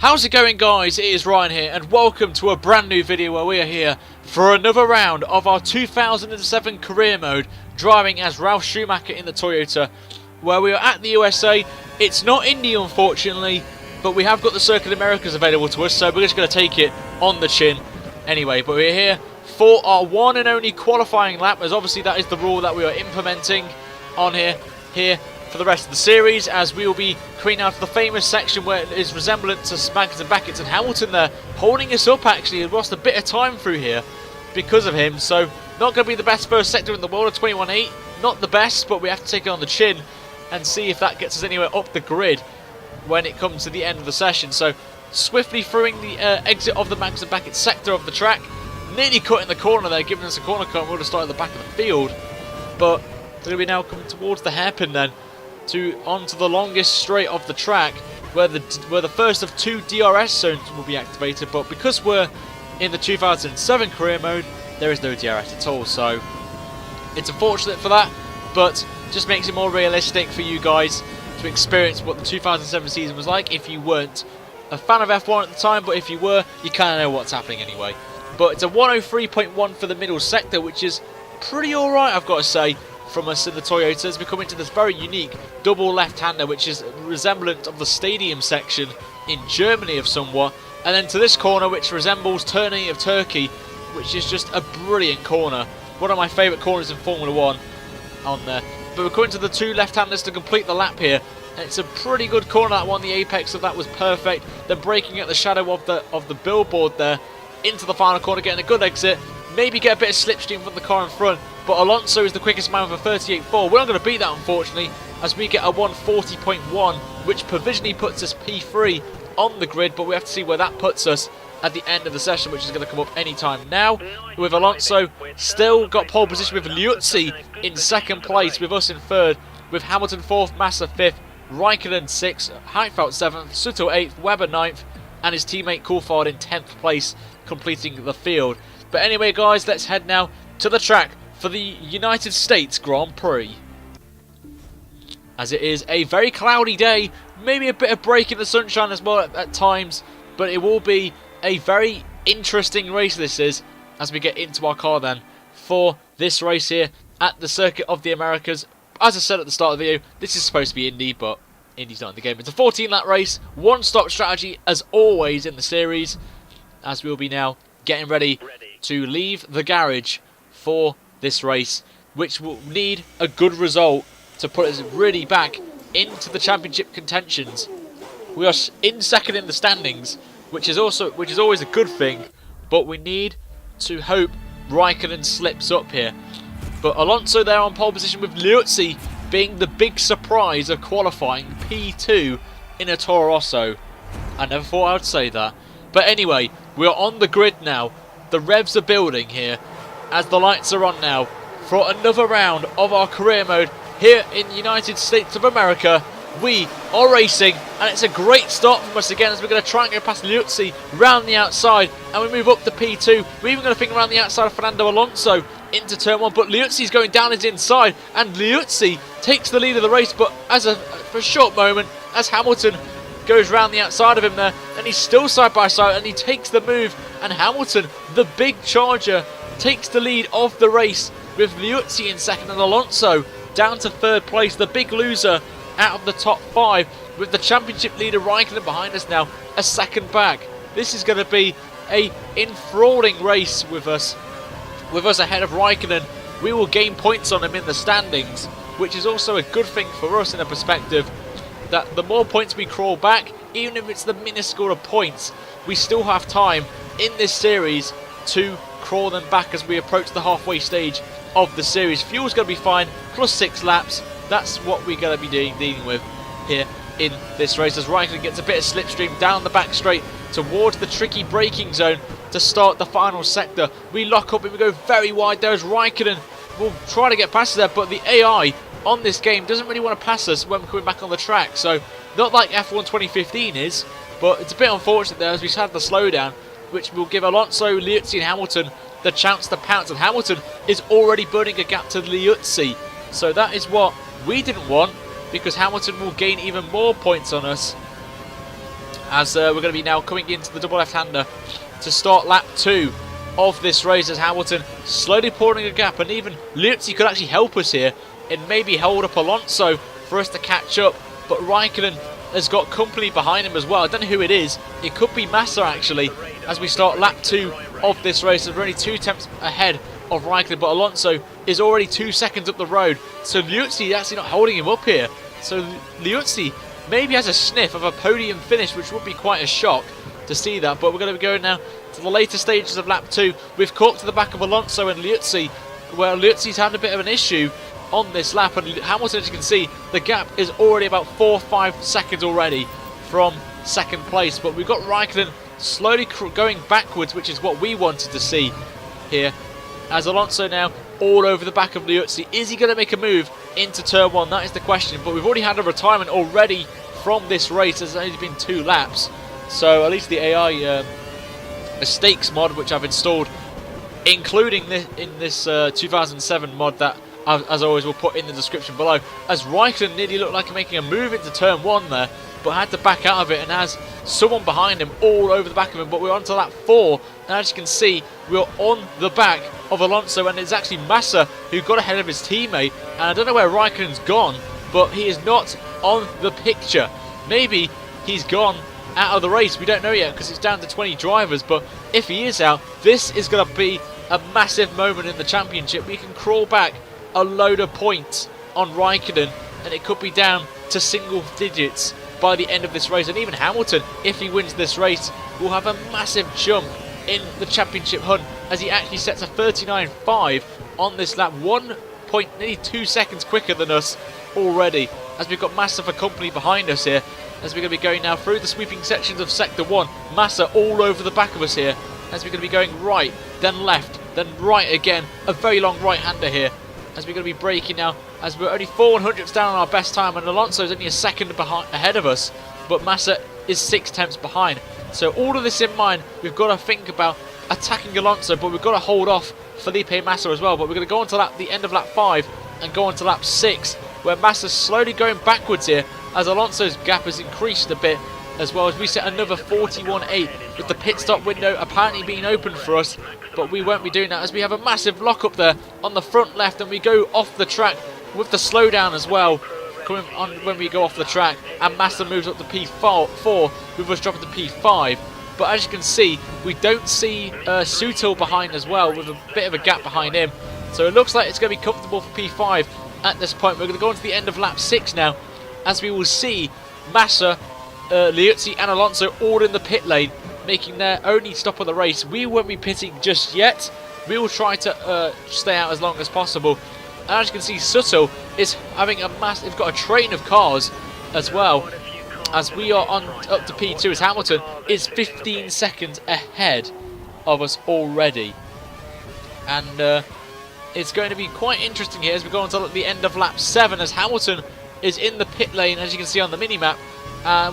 How's it going, guys? It is Ryan here, and welcome to a brand new video where we are here for another round of our 2007 career mode, driving as Ralf Schumacher in the Toyota, where we are at the USA. It's not Indy, unfortunately, but we have got the Circuit Americas available to us, so we're just going to take it on the chin anyway. But we're here for our one and only qualifying lap, as obviously that is the rule that we are implementing on here for the rest of the series, as we will be coming out of the famous section where it is resemblant to Magnus and Beckett, and Hamilton there holding us up. Actually, has lost a bit of time through here because of him, so not going to be the best first sector in the world of 21.8. Not the best, but we have to take it on the chin and see if that gets us anywhere up the grid when it comes to the end of the session. So swiftly throwing the exit of the Magnus and Beckett sector of the track, nearly cutting the corner there, giving us a corner cut, and we would have started at the back of the field, but we're going to be now coming towards the hairpin then, onto the longest straight of the track, where the first of two DRS zones will be activated. But because we're in the 2007 career mode, there is no DRS at all, so it's unfortunate for that, but just makes it more realistic for you guys to experience what the 2007 season was like if you weren't a fan of F1 at the time. But if you were, you kind of know what's happening anyway. But it's a 103.1 for the middle sector, which is pretty alright, I've got to say, from us in the Toyota, as we come into this very unique double left-hander, which is resemblant of the stadium section in Germany of somewhat, and then to this corner, which resembles Turning of Turkey, which is just a brilliant corner, one of my favourite corners in Formula 1 on there. But we're coming to the two left-handers to complete the lap here, and it's a pretty good corner, that one. The apex of that was perfect. Then breaking at the shadow of the billboard there into the final corner, getting a good exit, maybe get a bit of slipstream from the car in front. But Alonso is the quickest man with a 38.4. We're not going to beat that, unfortunately, as we get a 140.1, which provisionally puts us P3 on the grid. But we have to see where that puts us at the end of the session, which is going to come up any time now. With Alonso still got pole position, with Liuzzi in second place, with us in third, with Hamilton fourth, Massa fifth, Raikkonen sixth, Heidfeld seventh, Sutto eighth, Webber ninth, and his teammate Coulthard in 10th place, completing the field. But anyway, guys, let's head now to the track for the United States Grand Prix, as it is a very cloudy day, maybe a bit of break in the sunshine as well at times, but it will be a very interesting race this is, as we get into our car then for this race here at the Circuit of the Americas. As I said at the start of the video, this is supposed to be Indy, but Indy's not in the game. It's a 14-lap race, one-stop strategy as always in the series, as we'll be now getting ready to leave the garage for this race, which will need a good result to put us really back into the championship contentions. We are in second in the standings, which is always a good thing, but we need to hope Raikkonen slips up here. But Alonso there on pole position, with Liuzzi being the big surprise of qualifying, P2 in a Toro Rosso. I never thought I would say that. But anyway, we are on the grid now. The revs are building here, as the lights are on now for another round of our career mode here in the United States of America. We are racing, and it's a great start from us again, as we're going to try and go past Liuzzi round the outside, and we move up to P2. We're even going to think around the outside of Fernando Alonso into turn 1, but Liuzzi's going down his inside, and Liuzzi takes the lead of the race, but for a short moment, as Hamilton goes round the outside of him there, and he's still side by side, and he takes the move, and Hamilton, the big charger, takes the lead of the race, with Liuzzi in second and Alonso down to third place, the big loser out of the top 5, with the championship leader Raikkonen behind us now, a second back. This is going to be a enthralling race with us ahead of Raikkonen. We will gain points on him in the standings, which is also a good thing for us in a perspective that the more points we crawl back, even if it's the minuscule of points, we still have time in this series to crawl them back as we approach the halfway stage of the series. Fuel's going to be fine, plus 6 laps. That's what we're going to be dealing with here in this race, as Raikkonen gets a bit of slipstream down the back straight towards the tricky braking zone to start the final sector. We lock up and we go very wide there, as Raikkonen will try to get past there, but the AI on this game doesn't really want to pass us when we're coming back on the track. So not like F1 2015 is, but it's a bit unfortunate there, as we've had the slowdown, which will give Alonso, Liuzzi and Hamilton the chance to pounce, and Hamilton is already burning a gap to Liuzzi. So that is what we didn't want, because Hamilton will gain even more points on us as we're going to be now coming into the double left-hander to start lap 2 of this race, as Hamilton slowly pouring a gap, and even Liuzzi could actually help us here and maybe hold up Alonso for us to catch up, but Raikkonen has got company behind him as well. I don't know who it is. It could be Massa actually, as we start lap 2 of this race. We're only 2 tenths ahead of Raikkonen, but Alonso is already 2 seconds up the road, so Liuzzi is actually not holding him up here. So Liuzzi maybe has a sniff of a podium finish, which would be quite a shock to see that. But we're going to be going now to the later stages of lap 2. We've caught to the back of Alonso and Liuzzi, where Liuzzi's had a bit of an issue on this lap, and Hamilton, as you can see, the gap is already about 4-5 seconds already from second place. But we've got Raikkonen slowly going backwards, which is what we wanted to see here, as Alonso now all over the back of Liuzzi. Is he going to make a move into turn 1? That is the question. But we've already had a retirement already from this race. There's only been 2 laps, so at least the AI mistakes mod, which I've installed, including this in this 2007 mod that, as always, we'll put in the description below, as Raikkonen nearly looked like making a move into turn 1 there, but had to back out of it and has someone behind him all over the back of him. But we're on to lap 4, and as you can see, we're on the back of Alonso, and it's actually Massa who got ahead of his teammate. And I don't know where Raikkonen's gone, but he is not on the picture. Maybe he's gone out of the race, we don't know yet, because it's down to 20 drivers. But if he is out, this is going to be a massive moment in the championship. We can crawl back a load of points on Raikkonen, and it could be down to single digits by the end of this race. And even Hamilton, if he wins this race, will have a massive jump in the championship hunt, as he actually sets a 39.5 on this lap, 1 point, nearly 2 seconds quicker than us already, as we've got Massa for company behind us here, as we're going to be going now through the sweeping sections of sector 1. Massa all over the back of us here, as we're going to be going right, then left, then right again, a very long right-hander here, as we're going to be braking now, as we're only 4/100ths down on our best time, and Alonso's only a second ahead of us, but Massa is 6 tenths behind. So all of this in mind, we've got to think about attacking Alonso, but we've got to hold off Felipe Massa as well. But we're going to go on to the end of lap 5 and go on to lap 6, where Massa's slowly going backwards here, as Alonso's gap has increased a bit, as well as we set another 41.8 with the pit stop window apparently being open for us. But we won't be doing that, as we have a massive lock up there on the front left, and we go off the track with the slowdown as well coming on when we go off the track, and Massa moves up to P4 with us dropping to P5. But as you can see, we don't see Sutil behind as well, with a bit of a gap behind him, so it looks like it's going to be comfortable for P5 at this point. We're going to go on to the end of lap 6 now, as we will see Massa, Liuzzi and Alonso all in the pit lane, making their only stop of the race. We won't be pitting just yet. We will try to stay out as long as possible. And as you can see, Sutil is having a massive, got a train of cars as well, as we are on up to P2, as Hamilton is 15 seconds ahead of us already. And it's going to be quite interesting here as we go on to the end of lap 7, as Hamilton is in the pit lane, as you can see on the mini-map.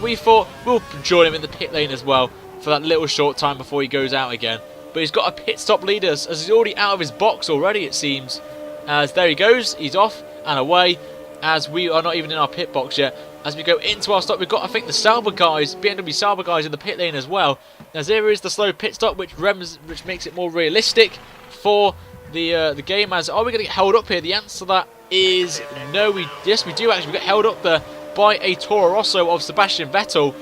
We thought we'll join him in the pit lane as well for that little short time before he goes out again. But he's got a pit stop lead us, as he's already out of his box already, it seems. As there he goes, he's off and away, as we are not even in our pit box yet. As we go into our stop, we've got, I think, the Sauber guys, BMW Sauber guys in the pit lane as well. As there is the slow pit stop, which makes it more realistic for the game. As are we going to get held up here? The answer to that is no. Yes, we do actually. We get held up there by a Toro Rosso of Sebastian Vettel,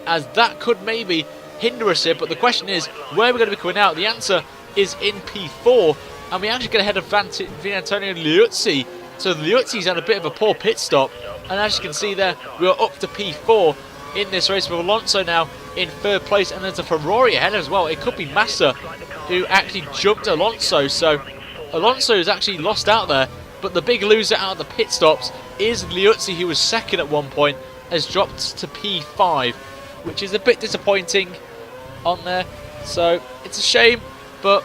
as that could maybe hinder us here. But the question is, where are we going to be coming out? The answer is in P4, and we actually get ahead of Antonio Liuzzi. So Liuzzi's had a bit of a poor pit stop, and as you can see there, we are up to P4 in this race, with Alonso now in 3rd place, and there's a Ferrari ahead as well. It could be Massa who actually jumped Alonso, so Alonso has actually lost out there. But the big loser out of the pit stops is Liuzzi, who was 2nd at one point, has dropped to P5, which is a bit disappointing on there. So it's a shame, but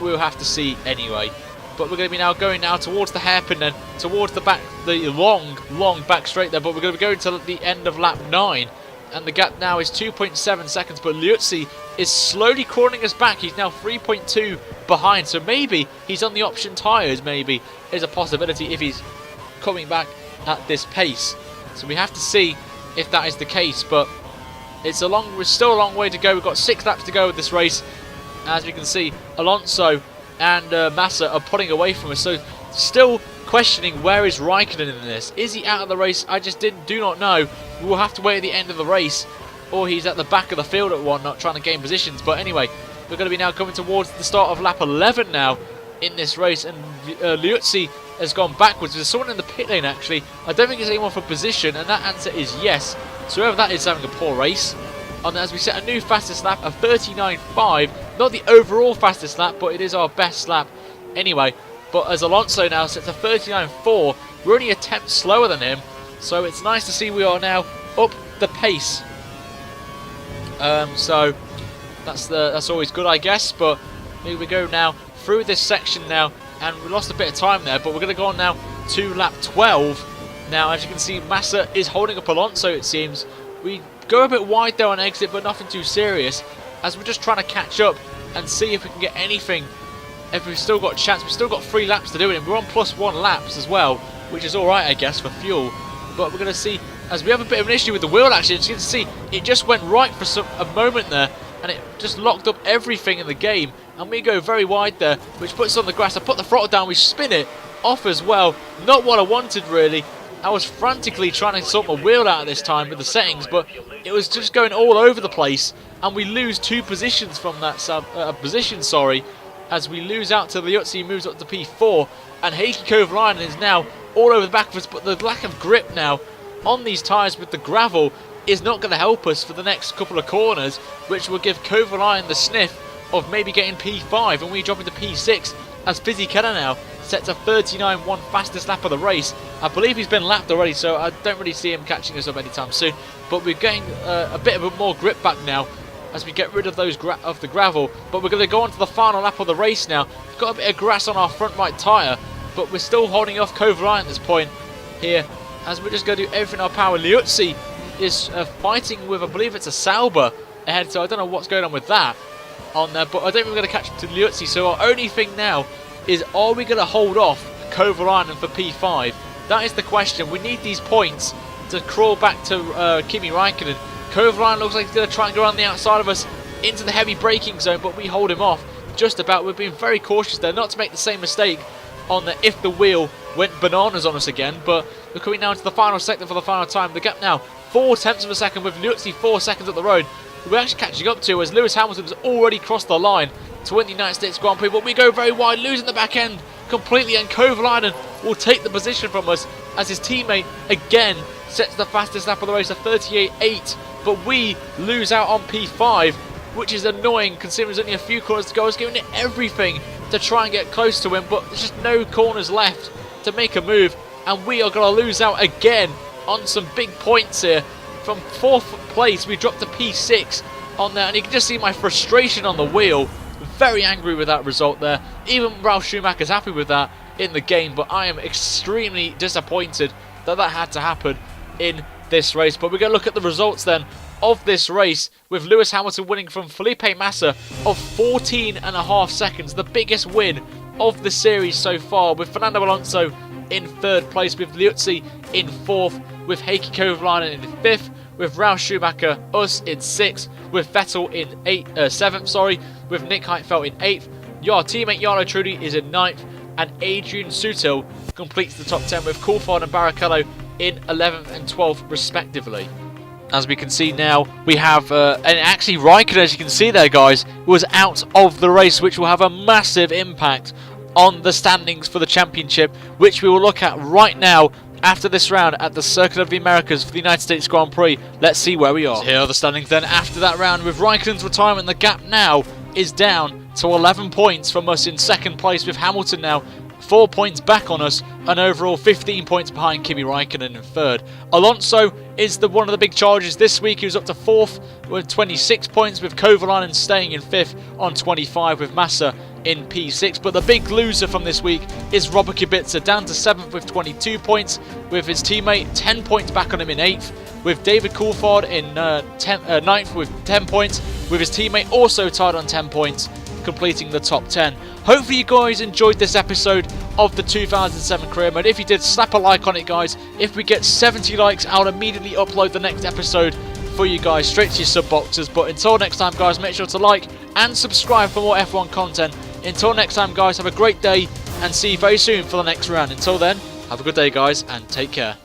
we'll have to see anyway. But we're going to be now going towards the hairpin, then towards the back, the long back straight there. But we're going to be going to the end of lap 9, and the gap now is 2.7 seconds. But Liuzzi is slowly crawling us back. He's now 3.2 behind, so maybe he's on the option tyres. Maybe is a possibility if he's coming back at this pace. So we have to see if that is the case. But It's still a long way to go. We've got 6 laps to go with this race. As we can see, Alonso and Massa are pulling away from us. So still questioning, where is Raikkonen in this? Is he out of the race? I just do not know. We will have to wait at the end of the race, or he's at the back of the field at one, not trying to gain positions. But anyway, we're going to be now coming towards the start of lap 11 now in this race, and Liuzzi has gone backwards. There's someone in the pit lane actually. I don't think it's anyone for position, and that answer is yes. So whoever that is having a poor race. And as we set a new fastest lap, a 39.5. Not the overall fastest lap, but it is our best lap anyway. But as Alonso now sets a 39.4, we're only a tenth slower than him. So it's nice to see we are now up the pace. So that's always good, I guess. But here we go now through this section now, and we lost a bit of time there. But we're going to go on now to lap 12. Now, as you can see, Massa is holding up Alonso, it seems. We go a bit wide there on exit, but nothing too serious, as we're just trying to catch up and see if we can get anything. If we've still got a chance, we've still got 3 laps to do it, and we're on +1 laps as well, which is alright, I guess, for fuel. But we're going to see, as we have a bit of an issue with the wheel, actually. As you can see, it just went right for a moment there, and it just locked up everything in the game, and we go very wide there, which puts us on the grass. I put the throttle down, we spin it off as well. Not what I wanted, really. I was frantically trying to sort my wheel out at this time with the settings, but it was just going all over the place, and we lose 2 positions from that as we lose out to Liuzzi, moves up to P4, and Heikki Kovalainen is now all over the back of us. But the lack of grip now on these tyres with the gravel is not going to help us for the next couple of corners, which will give Kovalainen the sniff of maybe getting P5, and we drop into P6 as Fisichella now sets a 39.1 fastest lap of the race. I believe he's been lapped already, so I don't really see him catching us up anytime soon. But we're getting a bit of a more grip back now as we get rid of those the gravel. But we're going to go on to the final lap of the race now. We've got a bit of grass on our front right tyre, but we're still holding off Kovalainen at this point here, as we're just going to do everything in our power. Liuzzi is fighting with, I believe it's a Sauber ahead, so I don't know what's going on with that on there, but I don't think we're going to catch up to Liuzzi. So our only thing now is, are we going to hold off Kovalainen for P5? That is the question. We need these points to crawl back to Kimi Raikkonen. Kovalainen looks like he's going to try and go around the outside of us into the heavy braking zone, but we hold him off just about. We've been very cautious there not to make the same mistake on the if the wheel went bananas on us again. But we're coming now into the final sector for the final time. The gap now 4 tenths of a second, with Liuzzi 4 seconds up the road. We're actually catching up to, as Lewis Hamilton's already crossed the line to win the United States Grand Prix, but we go very wide, losing the back end completely, and Kovalainen will take the position from us as his teammate again sets the fastest lap of the race, a 38.8, but we lose out on P5, which is annoying considering there's only a few corners to go. I was giving it everything to try and get close to him, but there's just no corners left to make a move, and we are going to lose out again on some big points here. From 4th place we dropped to P6 on there, and you can just see my frustration on the wheel. Very angry with that result there. Even Ralf Schumacher's happy with that in the game, but I am extremely disappointed that that had to happen in this race. But we're going to look at the results then of this race, with Lewis Hamilton winning from Felipe Massa of 14.5 seconds, the biggest win of the series so far, with Fernando Alonso in 3rd place, with Liuzzi in 4th, with Heikki Kovalainen in 5th, with Ralf Schumacher, us in 6th, with Vettel in 7th, with Nick Heidfeld in 8th. Your teammate Jarno Trulli is in 9th, and Adrian Sutil completes the top 10, with Coulthard and Barrichello in 11th and 12th respectively. As we can see now, we have, and actually Raikkonen, as you can see there guys, was out of the race, which will have a massive impact on the standings for the championship, which we will look at right now after this round at the Circuit of the Americas for the United States Grand Prix. Let's see where we are. So here are the standings then after that round. With Raikkonen's retirement, the gap now is down to 11 points from us in 2nd place, with Hamilton now 4 points back on us, and overall 15 points behind Kimi Raikkonen in 3rd. Alonso is one of the big charges this week. He was up to 4th with 26 points, with Kovalainen staying in 5th on 25, with Massa in P6. But the big loser from this week is Robert Kubica, down to 7th with 22 points, with his teammate 10 points back on him in 8th, with David Coulthard in 9th with 10 points, with his teammate also tied on 10 points, completing the top 10. Hopefully you guys enjoyed this episode of the 2007 career mode. If you did, slap a like on it guys. If we get 70 likes, I'll immediately upload the next episode for you guys straight to your sub boxes. But until next time, guys, make sure to like and subscribe for more F1 content. Until next time, guys, have a great day and see you very soon for the next round. Until then, have a good day, guys, and take care.